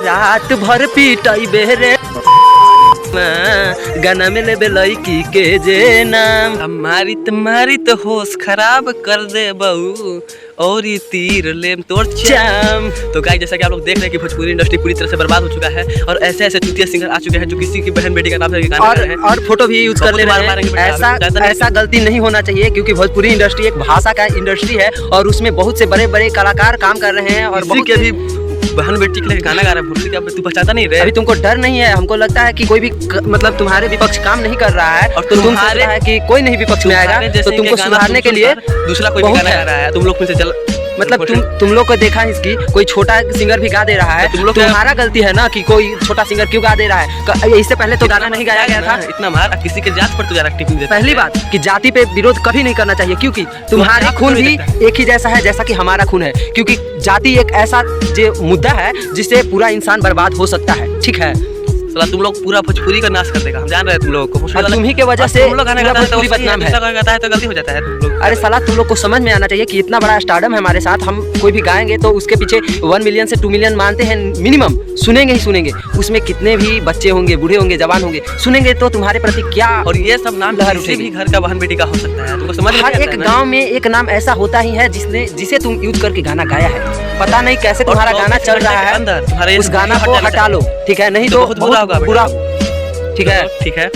रात भर पीटाई बेरे गाना में ले लड़की के जे नाम हमारी तो होश खराब कर दे बहू और ये तीर ले तोड़ चाम। तो गाइस जैसा कि आप लोग देख रहे हैं कि भोजपुरी इंडस्ट्री पूरी तरह से बर्बाद हो चुका है और ऐसे ऐसे चुतिया सिंगर आ चुके हैं जो किसी की बहन बेटी का नाम गाना गा रहे हैं और फोटो भी यूज कर ले रहे हैं। ऐसा गलती नहीं होना चाहिए क्योंकि भोजपुरी इंडस्ट्री एक भाषा का इंडस्ट्री है और उसमें बहुत से बड़े बड़े कलाकार काम कर रहे हैं और बहुत के भी बहन बेटी के लिए गाना गा रहा है भोजपुरी का तू पहचानता नहीं रहे। अभी तुमको डर नहीं है, हमको लगता है कि कोई भी मतलब तुम्हारे विपक्ष काम नहीं कर रहा है और तुम सोच रहा है कि कोई नहीं विपक्ष में आएगा तो तुमको सुधारने के लिए दूसरा कोई गाना गा रहा है। तुम लोग फिर से चल मतलब तुम लोग को देखा है इसकी कोई छोटा सिंगर भी गा दे रहा है तो तुम्हारा गलती है ना कि कोई छोटा सिंगर क्यों गा दे रहा है। इससे पहले तो गाना नहीं गाया गया था इतना मार किसी के जात पर तो जरा टिप्पणी देता। पहली बात कि जाति पे विरोध कभी नहीं करना चाहिए क्योंकि तुम्हारा खून भी एक ही जैसा है जैसा कि हमारा खून है क्योंकि जाति एक ऐसा जो मुद्दा है जिससे पूरा इंसान बर्बाद हो सकता है। ठीक है साला तुम लोग पूरा भोजपुरी का नाश कर देगा हम जान रहे हैं तुम लोगों को तुम ही के वजह से तुम लोग गाना गाता है तो बदनाम है तो गलती हो जाता है तुम लोग। अरे साला तुम लोग को समझ में आना चाहिए कि इतना बड़ा स्टारडम है हमारे साथ हम कोई भी गाएंगे तो उसके पीछे 1 मिलियन से 2 मिलियन मानते हैं मिनिमम सुनेंगे ही सुनेंगे। उसमें कितने भी बच्चे होंगे बूढ़े होंगे जवान होंगे सुनेंगे तो तुम्हारे प्रति क्या और ये सब नाम लहर उठेगी। घर का बहन बेटी का हो सकता है तुमको समझ हर एक गाँव में एक नाम ऐसा होता ही है जिसे तुम यूज करके गाना गाया है। पता नहीं कैसे तुम्हारा गाना चल रहा है उस गाना को हटा लो ठीक है नहीं तो बहुत बुरा होगा। ठीक है।